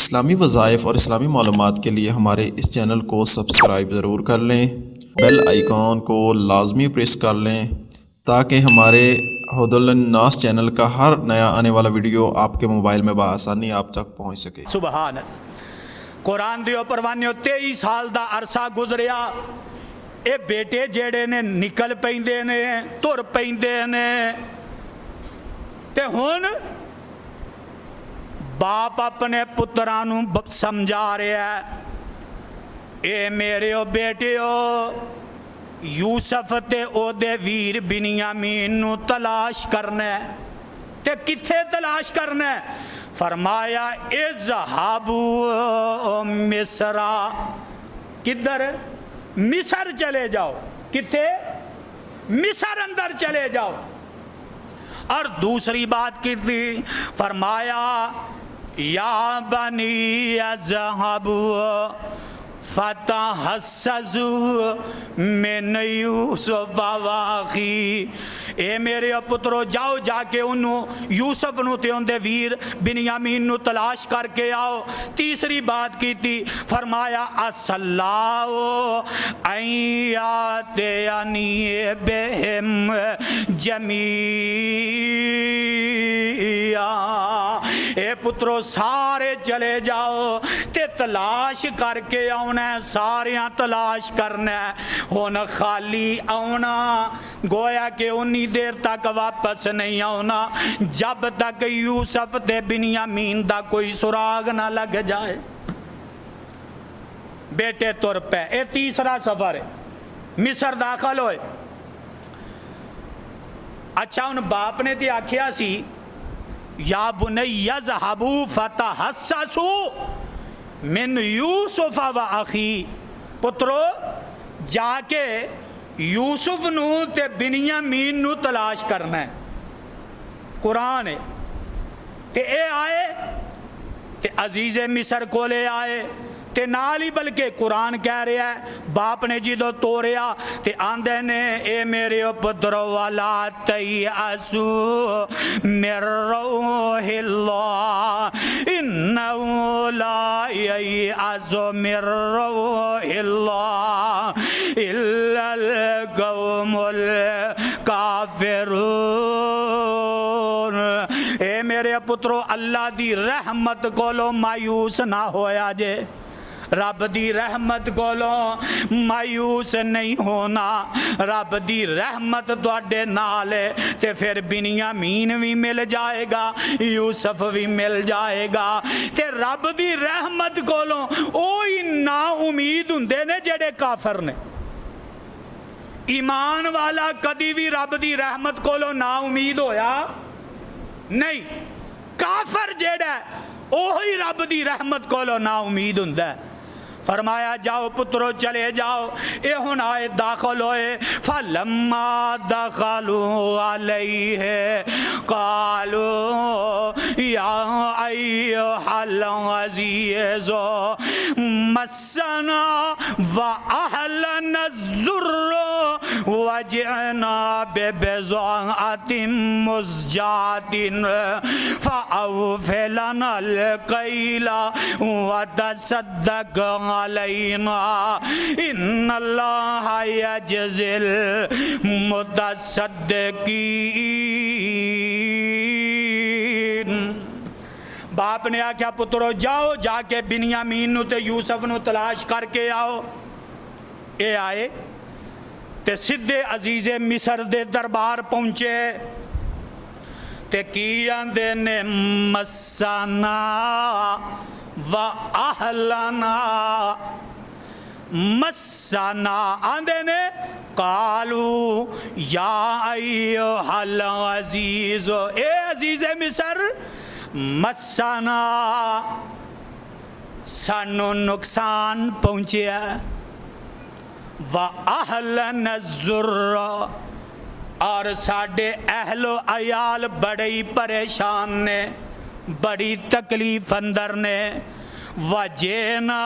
इस्लामी वज़ाइफ और इस्लामी मालूमात के लिए हमारे इस चैनल को सब्सक्राइब ज़रूर कर लें, बेल आइकॉन को लाजमी प्रेस कर लें ताकि हमारे हुदुल्लिन्नास चैनल का हर नया आने वाला वीडियो आपके मोबाइल में बआसानी आप तक पहुँच सके। सुभान कुरान दियो परवानियो 23 साल का अरसा गुजरिया। ये बेटे जेड़े ने निकल पैंदे ने, तुर पैंदे ने, ते हुण बाप अपने पुत्रां नूं समझा रहा है, ए मेरे बेटियो यूसुफ ते ओदे वीर बिनियामीन नूं तलाश करना है। ते किथे तलाश करना है? फरमाया इज़हाबू मिस्रा, किधर? मिस्र चले जाओ। किथे? मिस्र अंदर चले जाओ। और दूसरी बात की थी, फरमाया या बनी यज़हबू फतहस्ससू मिन यूसुफ व अखी, ए मेरे पुत्रो जाओ जाके उन्होंने यूसुफ नूं ते उनदे वीर बिनियामीन नूं तलाश करके आओ। तीसरी बात की थी, फरमाया असल्लाओ अयाते अनी बेहिम जमीया, ए पुत्रो सारे चले जाओ ते तलाश करके आना, सारियां तलाश करना। हुण खाली आना, गोया कि उन्नी देर तक वापस नहीं आना जब तक यूसुफ ते बिनियामीन दा कोई सुराग ना लग जाए। बेटे तुर पे, ये तीसरा सफर है, मिस्र दाखिल होए। अच्छा हुण बाप ने तो आखिया सी या बुनैया यज़हबू फतहस्ससू मिन यूसुफ व अखी, पुत्रो जाके यूसुफ नू ते बिनियामीन नू तलाश करना है। कुरान है ते ए आए ते अजीज़े मिस्र कोले आए ते नाल ही, बल्कि कुरान कह रहा है बाप ने जो तोड़िया ते आंदे ने ए मेरे पुत्रो वाला तयअसू मिर रौहिल्लाह इन्नहु ला ययअसु मिर रौहिल्लाह इल्लल कौमुल काफिरून। ए मेरे पुत्रो अल्लाह दी रहमत कोलो मायूस ना होया जे, रब दी रहमत कोलों मायूस नहीं होना। रब दी रहमत तुहाडे नाल है ते फिर बिनियामीन भी मिल जाएगा, यूसुफ भी मिल जाएगा। ते रब दी रहमत कोलों ओही ना उम्मीद हुंदे ने जेड़े काफर ने। ईमान वाला कदी भी रब दी रहमत कोलों ना उम्मीद होया नहीं। काफर जेड़ा ओही रब दी रहमत कोलों ना उम्मीद हुंदा है। फरमाया जाओ पुत्रो चले जाओ। ए हुण आए दाखिल होए, फलम्मा दखलू अलैहि कालू या अय्युहल अज़ीज़ु मस्सना व अहलना ज़ुर्र वजिअना बिबिज़अतिन मुज़जातिन फ़अवफ़ि लनल कैला वतसद्दक़ अलैना इन्नल्लाह यजज़िल मुतसद्दिक़ीन। बाप ने आख्या पुत्रो जाओ जाके बिनियामीन नू ते यूसुफ नू तलाश करके आओ। ये आए ते सीधे अजीज़े मिस्र दे दरबार पहुंचे ते की आंदे ने मस्साना व अहलना, मस्साना आंदे ने कालू या अय्युहल अज़ीज़, ए अजीज़े मिस्र मस्साना सानू नुकसान पहुंचिया, व अहलन ज़ुर्र और साडे अहलो अयाल बड़े ही परेशान ने, बड़ी तकलीफ अंदर ने। वजेना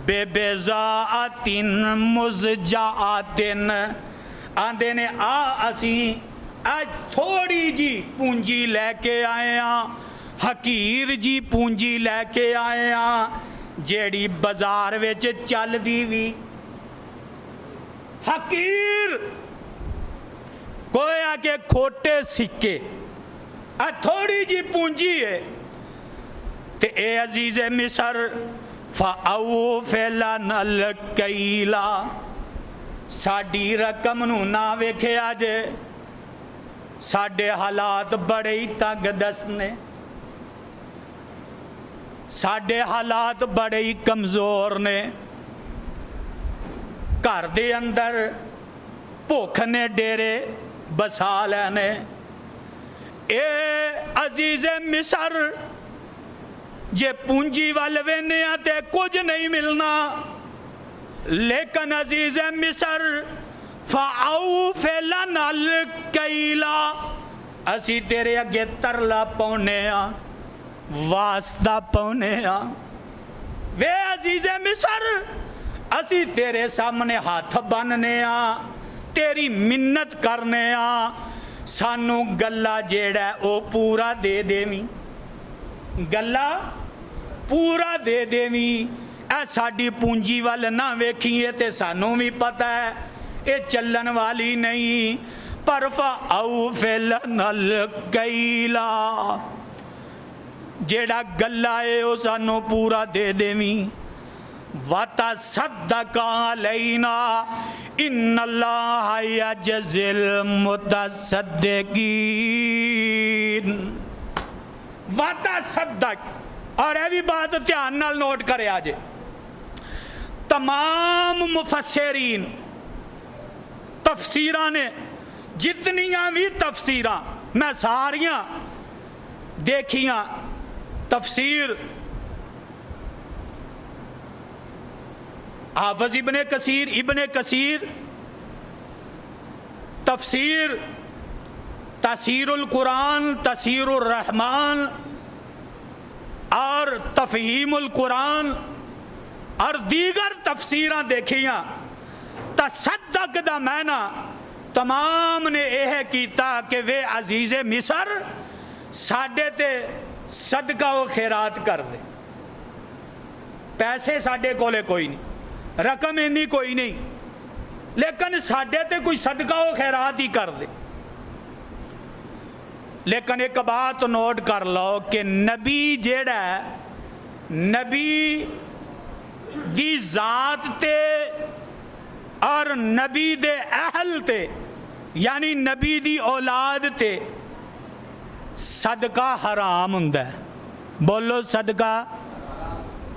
बेबेज़ातिन मुज़जातिन, आंदे ने आ असी आज थोड़ी जी पूंजी लैके आए हाँ हकीर जी पूंजी लैके आए हाँ जेड़ी बाजार विच चलदी भी। हकीर कोया के खोटे सिक्के आ थोड़ी जी पूंजी है। ते ए अजीज़े मिसर फ़ाऊ फ़ैलानल कैला साडी रकम नूं ना वेखिया जे साडे हालात बड़े ही तंग दस्त ने, साडे हालात बड़े ही कमज़ोर ने। घर दे अंदर भुख ने डेरे बसा लैने। ए अजीज़े मिसर जे पूंजी वाल वेने ते कुछ नहीं मिलना, लेकिन अजीज़े मिसर फ़ाऊ फ़ैलानल कैला असी तेरे अगे तरला पाउने आ, वास्ता पाउने आ। वे अजीज़े मिसर असी तेरे सामने हाथ बनने आ, तेरी मिन्नत करने आ, सानू गल्ला जेड़ा ओ पूरा दे देवी, गल्ला पूरा दे देवी। ए साडी पूंजी वाल ना वेखिए ते सानू भी पता है ये चलन वाली नहीं। पर फ़ाऊ फ़ैलानल कैला जेड़ा गल्ला है वो सानू पूरा दे देवी। वाता सद्दका अलैना इन्नल्लाह यजज़िल मुतसद्दिकीन। वाता सद्दक, और यह भी बात ध्यान नाल नोट करे आज, तमाम मुफस्सिरीन तफसीरां ने जितनियां भी तफसीरां मैं सारियां देखियां। तफसीर हाफिज़ इब्ने कसीर तफसीर तफसीरुल कुरान, तफसीरुर रहमान और तफ़हीमुल कुरान और दीगर तफसीरां देखियां। तसद्दक दा मैना तमाम ने यह किया कि वे अजीज़े मिसर साडे ते सदका व खैरात कर दे। पैसे साडे कोले कोई नहीं, रकम इन्नी कोई नहीं, लेकिन साडे ते कोई सदका व खैरात ही कर दे। लेकिन एक बात नोट कर लो कि नबी जेड़ा नबी दी जात ते और नबी दे अहल ते यानी नबी दी औलाद ते सदका हराम हुंदा है। बोलो सदका,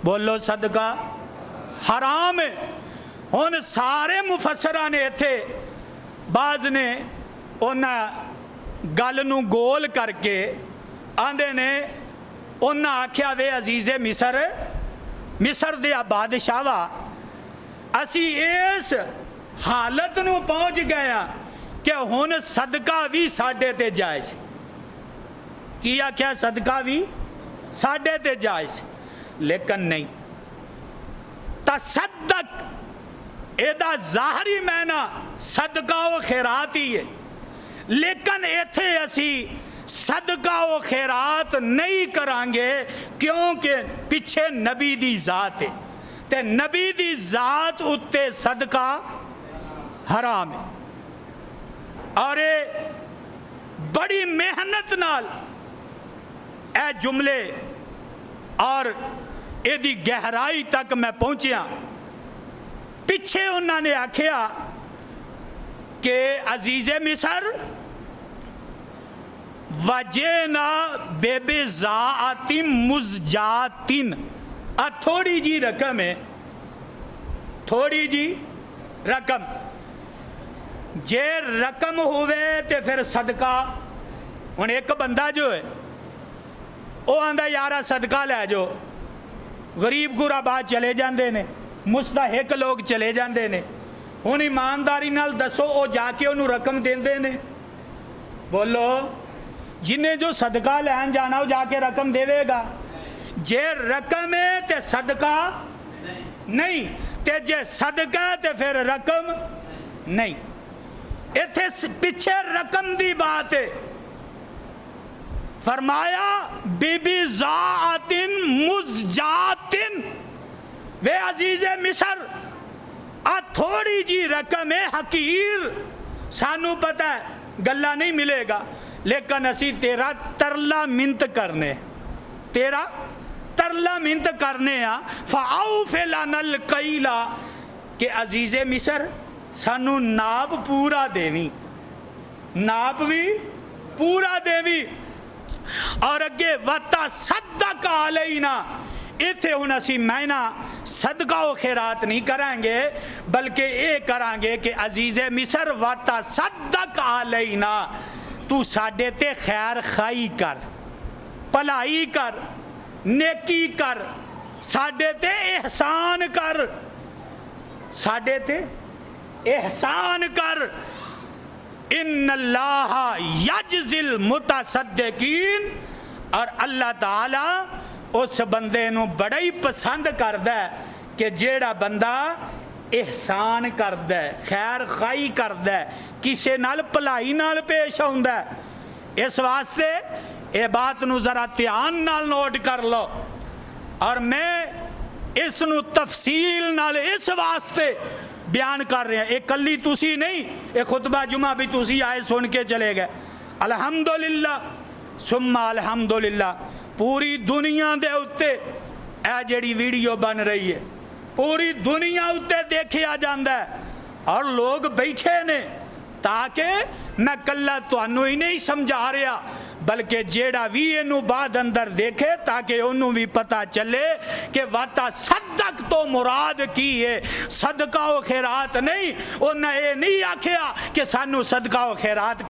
बोलो सदका हराम है। हुण सारे मुफस्सरां ने इत्थे बाज ने उन्हां गल नूं गोल करके आंदे ने, उन्हां आख्या वे अजीज़े मिसर दे बादशाह वा असी इस हालत नूं पहुँच गए हाँ कि हुण सदका भी साडे ते जायज़। की आख्या सदका भी साडे ते जायज़, लेकिन नहीं। तसद्दक एदा ज़ाहरी मैना सदका व खैरात ही है, लेकिन इत्थे असी सदका व खैरात नहीं करांगे क्योंकि पिछे नबी दी जात है ते नबी दी जात उत्ते सदका हराम है। और ये बड़ी मेहनत नाल ए जुमले और एदी गहराई तक मैं पहुंचया। पिछे उन्होंने आख्या कि अजीज़े मिसर वजेना बेबे ज़ातिम मुज़जातिन, आ थोड़ी जी रकम है, थोड़ी जी रकम जे रकम होवे ते फिर सदका। हुण एक बंदा जो है वो आंदा यारा सदका लै जाओ, गरीब गुराबा चले जाते ने, मुस्तहिक लोग चले जाते ने। हुण ईमानदारी नाल दसो वो जाके उन्होंने रकम देंदे ने? बोलो, जिन्हें जो सदका लैन जाना वो जाके रकम देवेगा? जे रकम है तो सदका नहीं, ते जे सदका तो फिर रकम नहीं। इत्थे पिछे रकम दी बात है। फरमाया बीबी ज़ातिन मुज़जातिन, वे अजीज़े मिस्र आ थोड़ी जी रकम है हकीर, सानू पता है गल्ला नहीं मिलेगा, लेकिन असी तेरा तरला मिन्त करने, तेरा तरला मिन्त करने आ। फ़ाऊ फ़िलानल कैला के अजीज़े मिस्र सानू नाप पूरा देवी, नाप भी पूरा देवी। और अगे वता सदका अलैना, इत्थे हुण असी महीना सदका व खैरात नहीं करांगे, बल्कि ये करांगे कि अजीज़े मिस्र वता सदका अलैना, तू साडे ते खैर खाई कर, भलाई कर, नेकी कर, साडे ते एहसान कर, साडे ते एहसान कर। इन्नल्लाह यजज़िल मुतसद्दिकीन, और अल्लाह ताला उस बंदे नू बड़ा ही पसंद करदा है कि जेड़ा बंदा एहसान करदा है, खैर खाई करदा है, किसे नाल भलाई नाल पेश आउंदा है। इस वास्ते ये बात नू जरा ध्यान नाल नोट कर लो। और मैं इस नू तफसील नाल इस वास्ते बयान कर रहा, एक कली तुसी नहीं, एक खुतबा जुमा भी तुसी आए सुन के चले गए। अल्हम्दुलिल्लाह सुम्मा अल्हम्दुलिल्लाह, पूरी दुनिया दे उत्ते ए जेड़ी वीडियो बन रही है पूरी दुनिया उत्ते देखिया जांदा है, और लोग बैठे ने, ताकि मैं कल्ला तुहानू ही नहीं समझा रहा, बल्कि जेड़ा भी इनू बाद अंदर देखे, ताकि उन्होंने भी पता चले कि वाता सदक तो मुराद की है, सदका व खैरात नहीं। उन्हें ये नहीं आख्या कि सानू सदका व खैरात